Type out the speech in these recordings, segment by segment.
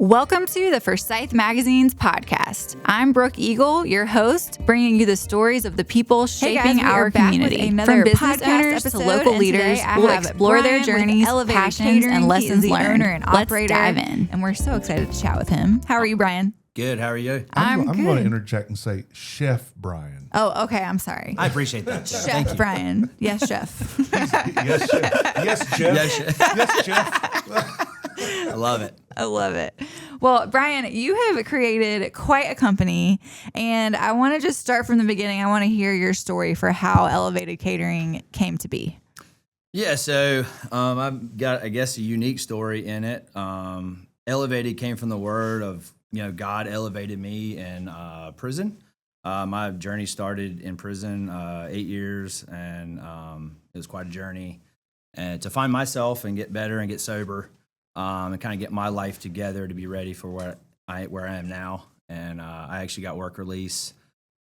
Welcome to the Forsyth Magazines podcast. I'm Brooke Eagle, your host, bringing you the stories of the people shaping our community. From business owners to local leaders, we'll explore their journeys, passions, and lessons learned. Let's dive in. And we're so excited to chat with him. How are you, Brian? Good. How are you? I'm going to interject and say Chef Brian. Oh, okay. I'm sorry. I appreciate that. Chef Brian. Yes, Chef. Yes, Chef. Yes, Jeff. Yes, Jeff. I love it. I love it. Well, Brian, you have created quite a company, and I want to just start from the beginning. I want to hear your story for how Elevated Catering came to be. Yeah, so I've got, I guess, a unique story in it. Elevated came from the word of, God elevated me in prison. My journey started in prison 8 years, and it was quite a journey. And to find myself and get better and get sober. And kind of get my life together to be ready for where I am now. And I actually got work release,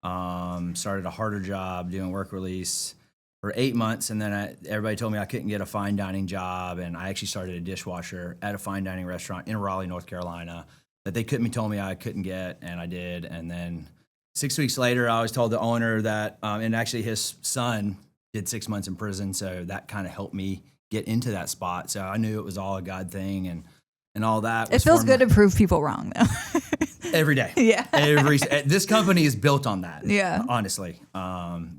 started a harder job doing work release for 8 months. And then everybody told me I couldn't get a fine dining job. And I actually started a dishwasher at a fine dining restaurant in Raleigh, North Carolina, that they told me I couldn't get, and I did. And then 6 weeks later, I was told the owner that, and actually his son did 6 months in prison. So that kind of helped me get into that spot. So I knew it was all a God thing and all that. It feels good to prove people wrong, though. Every day. Yeah. This company is built on that. Yeah. Honestly.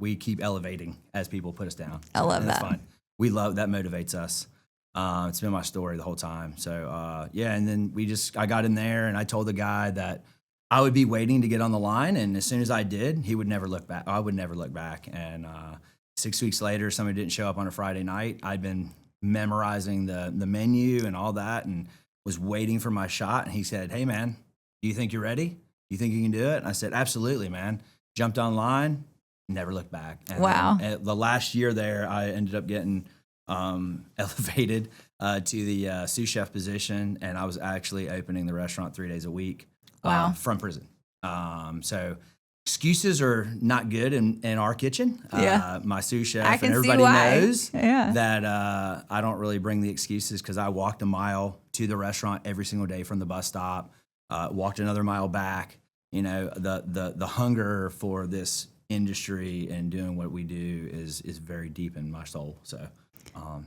We keep elevating as people put us down. I love that. Fun. We love that. Motivates us. It's been my story the whole time. So, and then I got in there and I told the guy that I would be waiting to get on the line. And as soon as I did, he would never look back. I would never look back. And, 6 weeks later, somebody didn't show up on a Friday night. I'd been memorizing the menu and all that and was waiting for my shot. And he said, "Hey, man, do you think you're ready? Do you think you can do it?" And I said, "Absolutely, man." Jumped online, never looked back. And wow. Then, the last year there, I ended up getting elevated to the sous chef position. And I was actually opening the restaurant 3 days a week from prison. So excuses are not good in our kitchen. Yeah. My sous chef and everybody knows yeah. that I don't really bring the excuses because I walked a mile to the restaurant every single day from the bus stop, walked another mile back. The hunger for this industry and doing what we do is very deep in my soul. So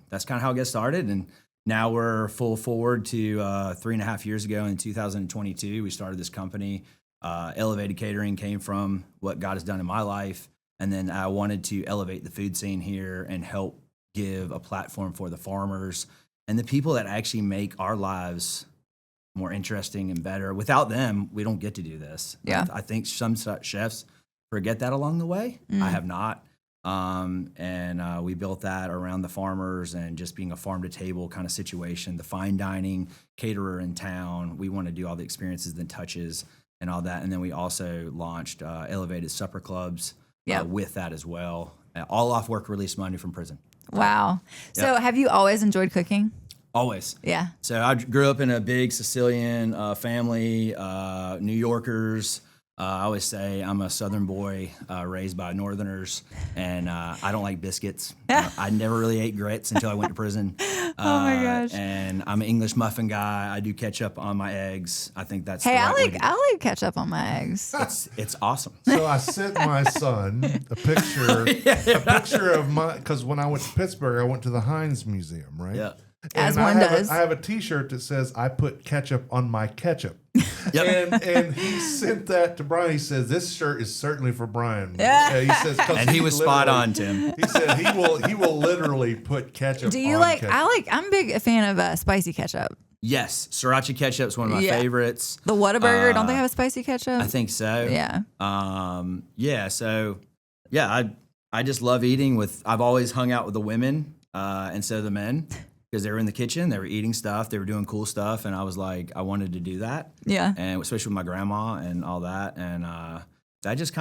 that's kind of how it gets started. And now we're full forward to 3.5 years ago in 2022, we started this company. Elevated Catering came from what God has done in my life. And then I wanted to elevate the food scene here and help give a platform for the farmers and the people that actually make our lives more interesting and better. Without them, we don't get to do this. Yeah. I think some chefs forget that along the way. I have not. And we built that around the farmers and just being a farm to table kind of situation, the fine dining caterer in town. We want to do all the experiences and touches and all that. And then we also launched Elevated Supper Clubs with that as well. All off work release money from prison. Wow. So have you always enjoyed cooking? Always. Yeah. So I grew up in a big Sicilian family, New Yorkers. I always say I'm a Southern boy raised by Northerners, and I don't like biscuits. I never really ate grits until I went to prison. Oh my gosh! And I'm an English muffin guy. I do ketchup on my eggs. I think that's I like ketchup on my eggs. It's awesome. So I sent my son a picture of because when I went to Pittsburgh, I went to the Heinz Museum, right? Yeah. As one does. I have a T-shirt that says "I put ketchup on my ketchup." Yep. And he sent that to Brian. He says, "This shirt is certainly for Brian." Yeah. He says, and he was spot on, Tim. He said he will literally put ketchup. Do you on like? ketchup. I'm a big fan of spicy ketchup. Yes, sriracha ketchup is one of my favorites. The Whataburger, don't they have a spicy ketchup? I think so. Yeah. I just love eating I've always hung out with the women instead of the men. Because they were in the kitchen, they were eating stuff, they were doing cool stuff, and I was like, I wanted to do that. Yeah. And especially with my grandma and all that. And that just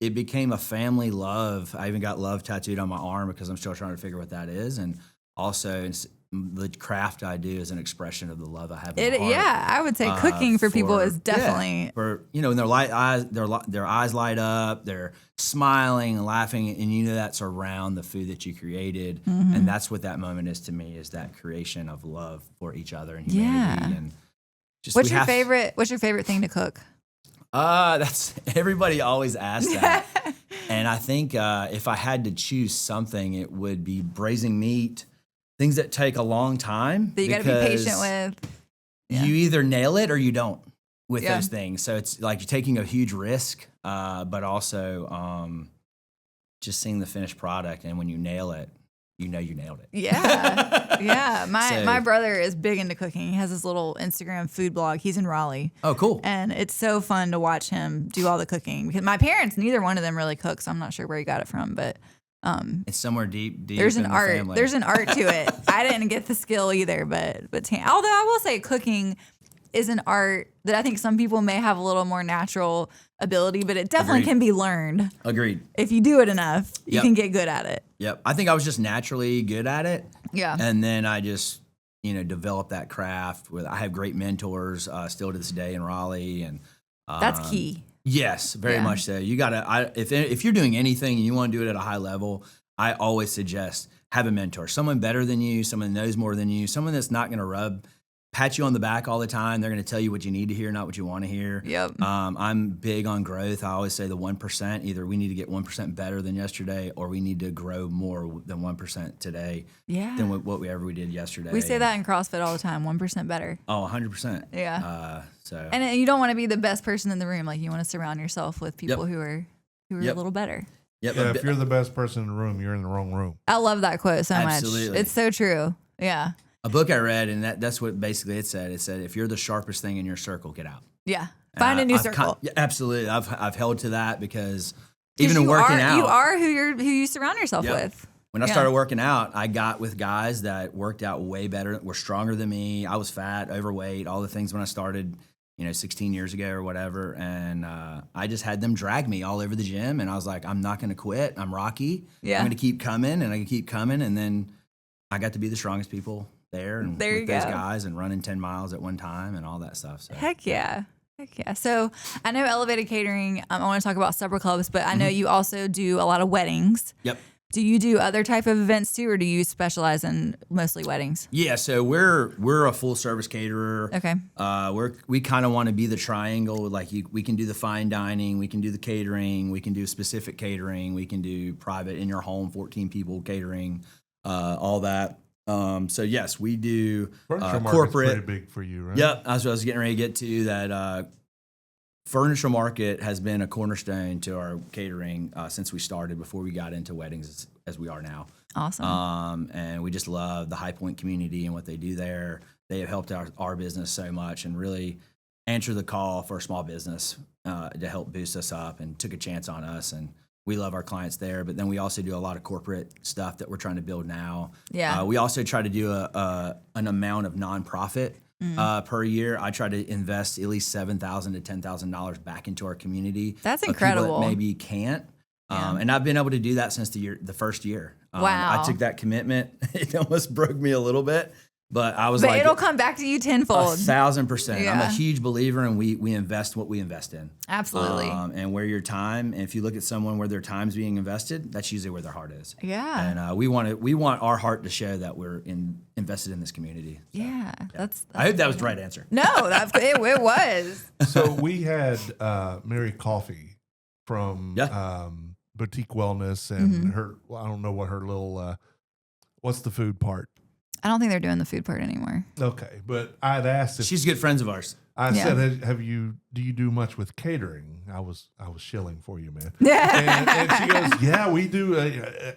it became a family love. I even got love tattooed on my arm because I'm still trying to figure what that is. And also, the craft I do is an expression of the love I have in my heart. Yeah, I would say cooking for people is definitely when their eyes light up, they're smiling and laughing, and that's around the food that you created, and that's what that moment is to me, is that creation of love for each other and humanity, and What's your favorite thing to cook? That's everybody always asks that. And I think if I had to choose something, it would be braising meat, things that take a long time. That you got to be patient with. Yeah. You either nail it or you don't with those things. So it's like you're taking a huge risk, but also just seeing the finished product. And when you nail it, you know you nailed it. Yeah. Yeah. My brother is big into cooking. He has this little Instagram food blog. He's in Raleigh. Oh, cool. And it's so fun to watch him do all the cooking. Because my parents, neither one of them really cook, so I'm not sure where he got it from. But it's somewhere deep there's in an the art. family. There's an art to it. I didn't get the skill either, but although I will say cooking is an art that I think some people may have a little more natural ability, but it definitely can be learned. Agreed. If you do it enough, you can get good at it. Yep. I think I was just naturally good at it. Yeah. And then I just, developed that craft. I have great mentors still to this day in Raleigh. And that's key. Yes, very much so. You gotta. If you're doing anything and you want to do it at a high level, I always suggest have a mentor, someone better than you, someone that knows more than you, someone that's not going to pat you on the back all the time. They're going to tell you what you need to hear, not what you want to hear. Yep. I'm big on growth. I always say the 1%. Either we need to get 1% better than yesterday, or we need to grow more than 1% today. Yeah. Than what we did yesterday. We say that in CrossFit all the time. 1% better. Oh, 100%. Yeah. So. And you don't want to be the best person in the room. Like you want to surround yourself with people who are a little better. Yep. Yeah. If you're the best person in the room, you're in the wrong room. I love that quote so much. Absolutely. It's so true. Yeah. A book I read, and that's what basically it said. It said, if you're the sharpest thing in your circle, get out. Yeah. Find a new circle. Absolutely. I've held to that because even in working out. You are who you surround yourself with. When I started working out, I got with guys that worked out way better, were stronger than me. I was fat, overweight, all the things when I started, 16 years ago or whatever. And I just had them drag me all over the gym. And I was like, I'm not going to quit. I'm Rocky. Yeah. I'm going to keep coming and I can keep coming. And then I got to be the strongest people there and with those guys and running 10 miles at one time and all that stuff. So. Heck yeah. So I know Elevated Catering, I want to talk about supper clubs, but I know you also do a lot of weddings. Yep. Do you do other type of events too, or do you specialize in mostly weddings? Yeah, so we're a full service caterer. Okay. We kind of want to be the triangle. Like we can do the fine dining, we can do the catering, we can do specific catering, we can do private in your home, 14 people catering, all that. So yes, we do corporate. Pretty big for you, right? Yep, that's what I was getting ready to get to. That furniture market has been a cornerstone to our catering since we started. Before we got into weddings, as we are now. Awesome. And we just love the High Point community and what they do there. They have helped our business so much and really answered the call for a small business to help boost us up and took a chance on us. And we love our clients there, but then we also do a lot of corporate stuff that we're trying to build now. Yeah. We also try to do an amount of nonprofit per year. I try to invest at least $7,000 to $10,000 back into our community. That's incredible. That maybe can't. And I've been able to do that since the first year. Wow. I took that commitment. It almost broke me a little bit. But I was like, it'll come back to you tenfold. 1,000%. Yeah. I'm a huge believer, and we invest what we invest in. Absolutely. And where your time, and if you look at someone where their time's being invested, that's usually where their heart is. Yeah. And we want our heart to show that we're invested in this community. So, yeah. That's I hope that was the right answer. No, it was. So we had Mary Coffee from Boutique Wellness, and her. Well, I don't know what her little. What's the food part? I don't think they're doing the food part anymore. Okay, but I'd asked if she's good friends of ours. I said, do you do much with catering? I was shilling for you, man. Yeah. And she goes, yeah, we do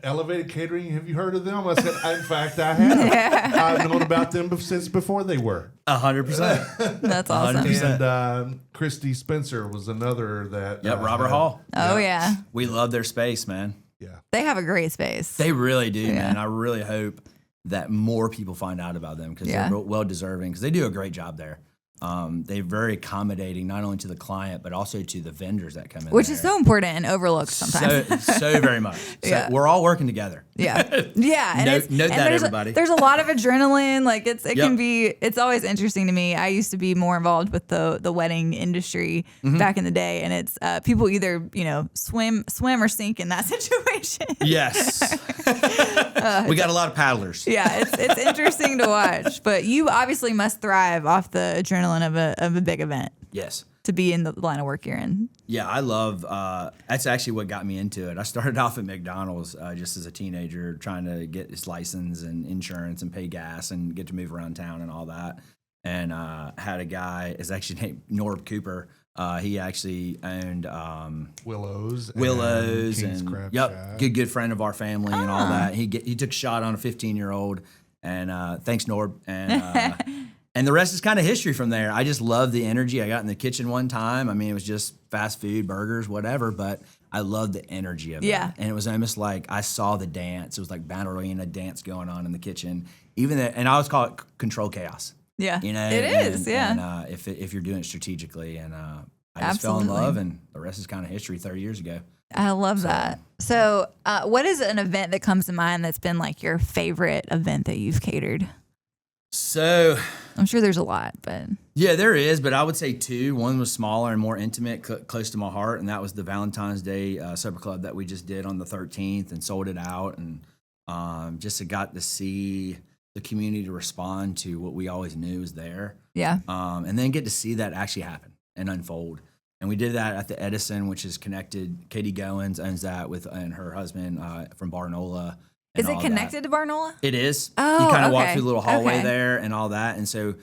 Elevated Catering. Have you heard of them? I said, in fact, I have. Yeah. I've known about them since before they were. 100%. That's awesome. 100%. And Christy Spencer was another that. Yep, Robert Hall. Oh, yeah. We love their space, man. Yeah. They have a great space. They really do, man. I really hope that more people find out about them because they're well deserving because they do a great job there. They're very accommodating, not only to the client, but also to the vendors that come in. Which is so important and overlooked sometimes. So very much. So we're all working together. Yeah. Yeah. And note that, everybody. There's a lot of adrenaline. Like it's always interesting to me. I used to be more involved with the wedding industry back in the day. And it's people either, swim or sink in that situation. Yes. We got a lot of paddlers. Yeah. It's interesting to watch, but you obviously must thrive off the adrenaline adrenaline of a big event. Yes. To be in the line of work you're in. Yeah, I love, that's actually what got me into it. I started off at McDonald's just as a teenager trying to get his license and insurance and pay gas and get to move around town and all that. And had a guy, is actually named Norb Cooper. He actually owned Willow's and good friend of our family and all that. He took a shot on a 15-year-old, and thanks Norb, and and the rest is kind of history from there. I just love the energy. I got in the kitchen one time. I mean, it was just fast food, burgers, whatever, but I loved the energy of it. And it was almost like I saw the dance. It was like ballerina dance going on in the kitchen. And I always call it control chaos. Yeah, you know, it is. Yeah, and, if you're doing it strategically, and I just fell in love, and the rest is kind of history. 30 years ago. I love that. So, what is an event that comes to mind that's been like your favorite event that you've catered? So, I'm sure there's a lot, but yeah, there is. But I would say two. One was smaller and more intimate, close to my heart, and that was the Valentine's Day Supper Club that we just did on the 13th and sold it out, and just got to see the community respond to what we always knew was there. Yeah. And then get to see that actually happen and unfold. And we did that at the Edison, which is connected. Katie Goins owns that and her husband from Barnola. Is it connected to Barnola? It is. Oh, you kind of walk through the little hallway there and all that. And so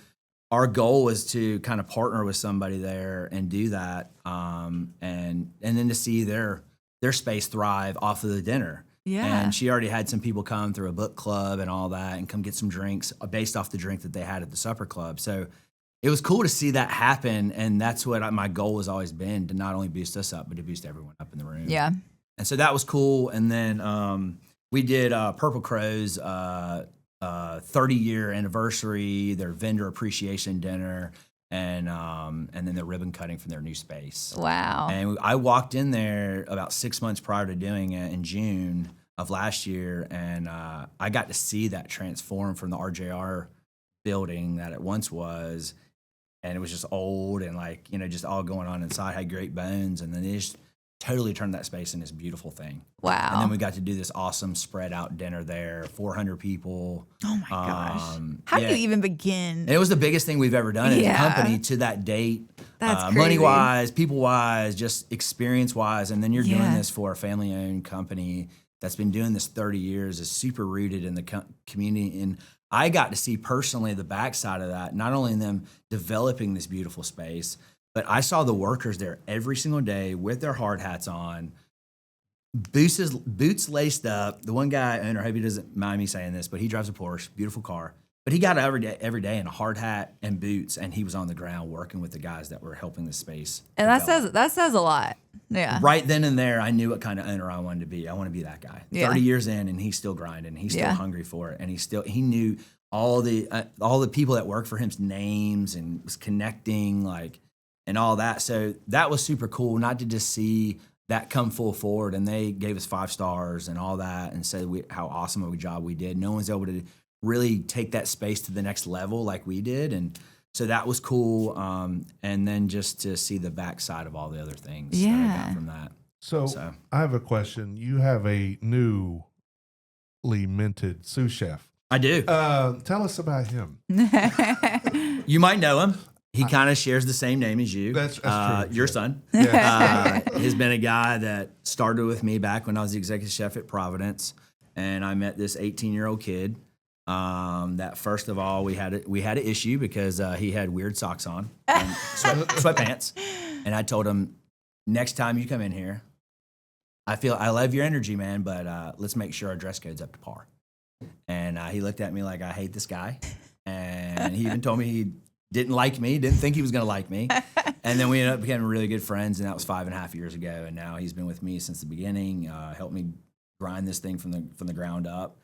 our goal was to kind of partner with somebody there and do that. And then to see their space thrive off of the dinner. Yeah. And she already had some people come through a book club and all that and come get some drinks based off the drink that they had at the supper club. So it was cool to see that happen. And that's what my goal has always been, to not only boost us up, but to boost everyone up in the room. Yeah. And so that was cool. And then we did Purple Crow's 30-year anniversary, their vendor appreciation dinner, and then the ribbon cutting from their new space. Wow. And I walked in there about 6 months prior to doing it in June of last year, and I got to see that transform from the RJR building that it once was, and it was just old and just all going on inside, had great bones, and then they just totally turned that space into this beautiful thing. Wow. And then we got to do this awesome spread out dinner there, 400 people. Oh my gosh. How do you even begin? And it was the biggest thing we've ever done as a company to that date. That's crazy. Money-wise, people-wise, just experience-wise. And then you're doing this for a family-owned company that's been doing this 30 years, is super rooted in the community. And I got to see personally the backside of that, not only in them developing this beautiful space, but I saw the workers there every single day with their hard hats on, boots laced up. The one guy, owner, I hope he doesn't mind me saying this, but he drives a Porsche, beautiful car. But he got every day in a hard hat and boots, and he was on the ground working with the guys that were helping the space. And that says a lot. Yeah. Right then and there, I knew what kind of owner I wanted to be. I want to be that guy. Yeah. 30 years in, and he's still grinding. He's still hungry for it, and he knew all the people that worked for him's names and was connecting and all that. So that was super cool, not to just see that come full forward. And they gave us 5 stars and all that, and said how awesome of a job we did. No one's able to really take that space to the next level like we did. And so that was cool. And then just to see the backside of all the other things that I got from that. So I have a question. You have a newly minted sous chef. I do. Tell us about him. You might know him. He kind of shares the same name as you. That's true. Your son. Yeah. Has been a guy that started with me back when I was the executive chef at Providence, and I met this 18-year-old kid. That first of all, we had an issue because he had weird socks on and sweatpants, and I told him, next time you come in here, I love your energy, man, but let's make sure our dress code's up to par. And he looked at me like, I hate this guy, and he even told me he didn't like me, didn't think he was going to like me. And then we ended up becoming really good friends, and that was 5.5 years ago. And now he's been with me since the beginning, helped me grind this thing from the ground up,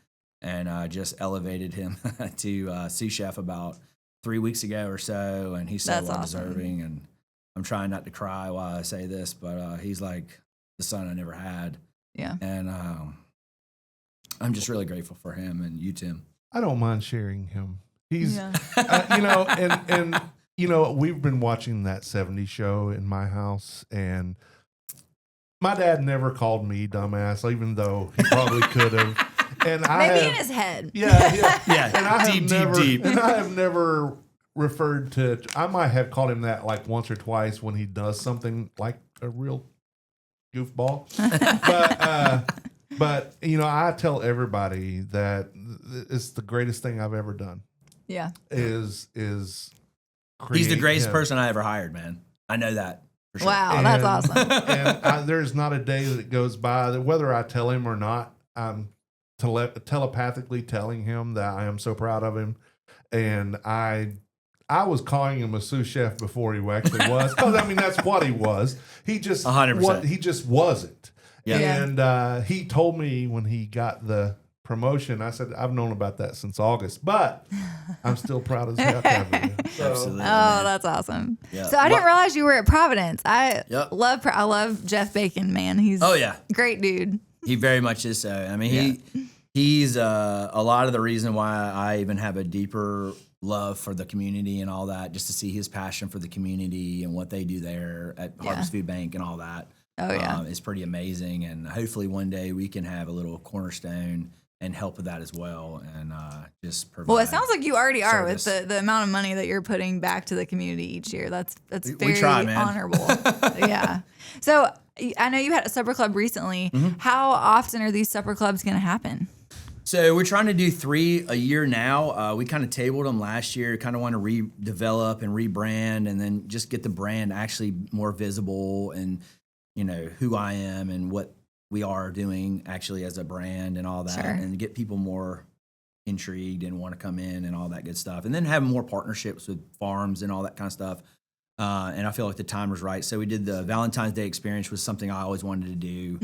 and just elevated him to sous chef about 3 weeks ago or so. And he's so well-deserving. And I'm trying not to cry while I say this, but he's like the son I never had. Yeah. And I'm just really grateful for him, and you, Tim. I don't mind sharing him. He's, we've been watching that 70s show in my house, and my dad never called me dumbass, even though he probably could have. And maybe in his head. Yeah. And I deep. And I have never referred to, I might have called him that like once or twice when he does something like a real goofball. But you know, I tell everybody that it's the greatest thing I've ever done. Yeah. Is He's the greatest person I ever hired, man. I know that. For sure. Wow, that's awesome. And there's not a day that goes by that whether I tell him or not, I'm telepathically telling him that I am so proud of him. And I was calling him a sous chef before he actually was. Because, I mean, that's what he was. He just 100%. He just wasn't. Yeah. And he told me when he got the promotion, I said, I've known about that since August, but I'm still proud as hell. So, Absolutely. Oh, that's awesome. Yeah. So I didn't realize you were at Providence. I Yep. love Jeff Bacon, man. He's yeah. great dude. He very much is so. I mean, he's a lot of the reason why I even have a deeper love for the community and all that, just to see his passion for the community and what they do there at Harvest Food Bank and all that. Oh, yeah. It's pretty amazing. And hopefully one day we can have a little cornerstone and help with that as well, and just provide. Well, it sounds like you already are service. with the amount of money that you're putting back to the community each year. That's very try, man. honorable. Yeah. So I know you had a supper club recently. Mm-hmm. How often are these supper clubs going to happen? So we're trying to do 3 a year now. We kind of tabled them last year, kind of want to redevelop and rebrand, and then just get the brand actually more visible, and you know who I am and what we are doing actually as a brand and all that, Sure. and get people more intrigued and want to come in and all that good stuff. And then have more partnerships with farms and all that kind of stuff. And I feel like the time was right. So we did the Valentine's Day experience, was something I always wanted to do.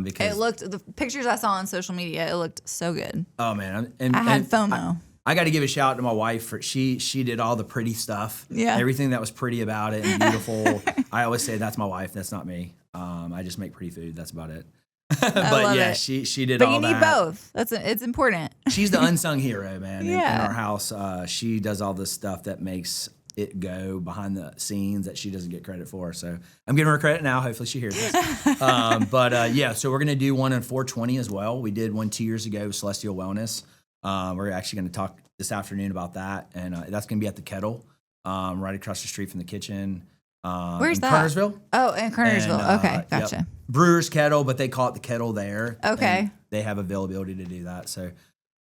Because The pictures I saw on social media, it looked so good. Oh man. I had FOMO. I got to give a shout out to my wife for she did all the pretty stuff. Yeah. Everything that was pretty about it and beautiful. I always say that's my wife. That's not me. I just make pretty food. That's about it. But yeah, she did all that. But you need both. It's important. She's the unsung hero, man. In Yeah. our house, she does all the stuff that makes it go behind the scenes that she doesn't get credit for. So I'm giving her credit now. Hopefully she hears this. Yeah, so we're going to do one on 420 as well. We did one 2 years ago with Celestial Wellness. We're actually going to talk this afternoon about that. And that's going to be at the Kettle, right across the street from the kitchen. Where's that? Kernersville. Oh, in Kernersville. And, Okay, gotcha. Yep. Brewer's Kettle, but they call it the Kettle there. Okay. And they have availability to do that. So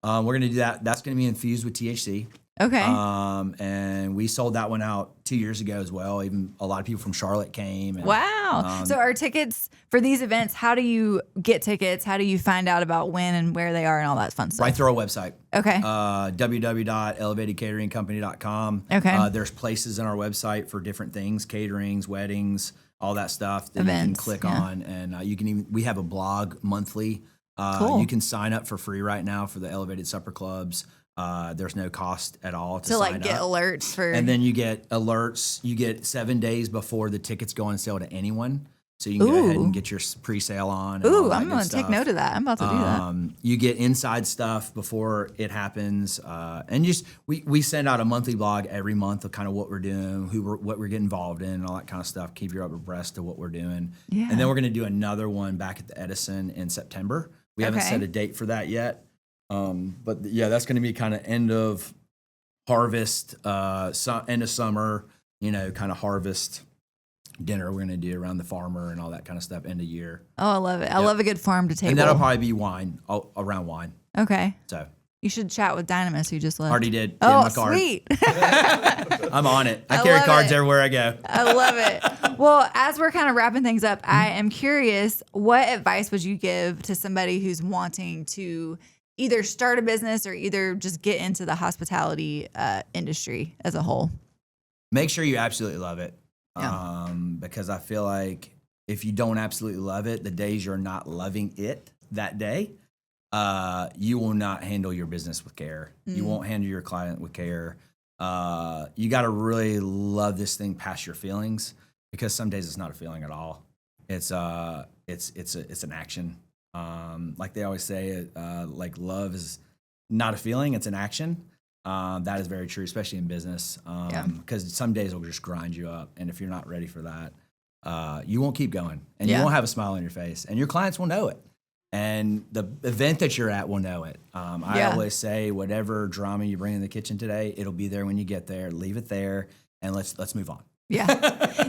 we're going to do that. That's going to be infused with THC. Okay. And we sold that one out 2 years ago as well. Even a lot of people from Charlotte came. And, Wow. So are tickets for these events, how do you get tickets? How do you find out about when and where they are and all that fun stuff? Right through our website. Okay. www.elevatedcateringcompany.com. Okay. There's places on our website for different things, caterings, weddings, all that stuff that Events, you can click on. And you can even, we have a blog monthly. Cool. You can sign up for free right now for the Elevated Supper Clubs. There's no cost at all to to sign like get up. alerts for. And then you get alerts. You get 7 days before the tickets go on sale to anyone. So you can go ahead and get your pre-sale on. And all that I'm going to take note of that. I'm about to do that. You get inside stuff before it happens. And just we send out a monthly blog every month of kind of what we're doing, what we're getting involved in, and all that kind of stuff. Keep you up abreast of what we're doing. Yeah. And then we're going to do another one back at the Edison in September. We haven't set a date for that yet. But yeah, that's going to be kind of end of harvest, end of summer, kind of harvest dinner we're going to do around the farmer and all that kind of stuff, end of year. Oh, I love it. I love a good farm to table. And that'll probably be wine, around wine. Okay. So you should chat with Dynamis, who just left. already did. Oh, my card. sweet. I'm on it. I carry love cards it. everywhere I go. I love it. Well, as we're kind of wrapping things up, I am curious, what advice would you give to somebody who's wanting to either start a business or either just get into the hospitality industry as a whole? Make sure you absolutely love it. Yeah. Because I feel like if you don't absolutely love it, the days you're not loving it that day, you will not handle your business with care. You won't handle your client with care. You got to really love this thing past your feelings, because some days it's not a feeling at all. It's an action. Like they always say, like love is not a feeling, it's an action. That is very true, especially in business, because some days will just grind you up. And if you're not ready for that, you won't keep going, and you won't have a smile on your face, and your clients will know it. And the event that you're at will know it. I always say, whatever drama you bring in the kitchen today, it'll be there when you get there. Leave it there, and let's move on. Yeah.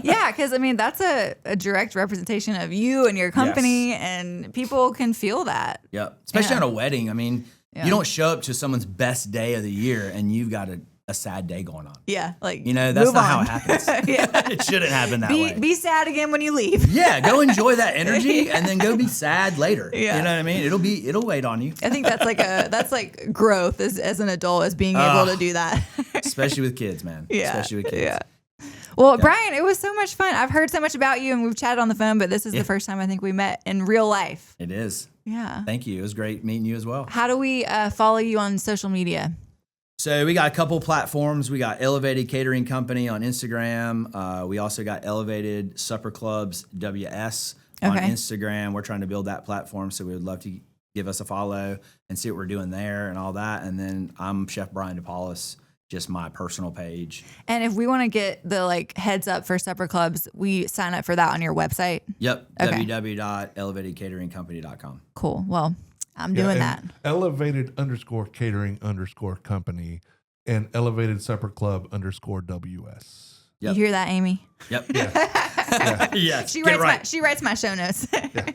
Yeah, because, I mean, that's a direct representation of you and your company, and people can feel that. Yep. Especially on a wedding. I mean, you don't show up to someone's best day of the year, and you've got a sad day going on. Yeah. Like, that's not how it happens. It shouldn't happen that way. Be sad again when you leave. Yeah. Go enjoy that energy and then go be sad later. Yeah. You know what I mean? It'll wait on you. I think that's like growth as an adult, is being able to do that. Especially with kids, man. Yeah. Especially with kids. Yeah. Well, Brian, it was so much fun. I've heard so much about you, and we've chatted on the phone, but this is the first time I think we met in real life. It is. Yeah. Thank you. It was great meeting you as well. How do we follow you on social media? So we got a couple platforms. We got Elevated Catering Company on Instagram. We also got Elevated Supper Clubs WS on Instagram. We're trying to build that platform, so we would love to give us a follow and see what we're doing there and all that. And then I'm Chef Brian DePaulis, just my personal page. And if we want to get the heads up for supper clubs, we sign up for that on your website? Yep. Okay. www.elevatedcateringcompany.com. Cool. Well, I'm doing that. Elevated_catering_company and Elevated Supper Club _WS. Yep. You hear that, Amy? Yep. Yeah. Yes. She writes my show notes. Yeah.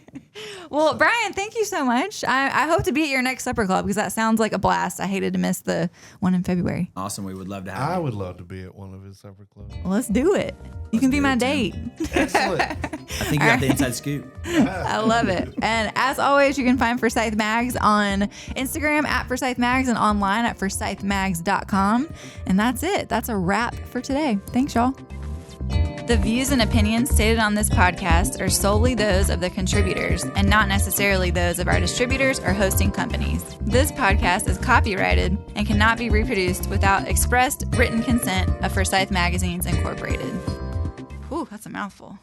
Well, Brian, thank you so much. I hope to be at your next supper club, because that sounds like a blast. I hated to miss the one in February. Awesome. We would love to have you. I would love to be at one of his supper clubs. Well, let's do it. You can be my date. Excellent. I think you got the inside scoop. I love it. And as always, you can find Forsyth Mags on Instagram at Forsyth Mags and online at forsythmags.com. And that's it. That's a wrap for today. Thanks, y'all. The views and opinions stated on this podcast are solely those of the contributors and not necessarily those of our distributors or hosting companies. This podcast is copyrighted and cannot be reproduced without expressed written consent of Forsyth Magazines Incorporated. Ooh, that's a mouthful.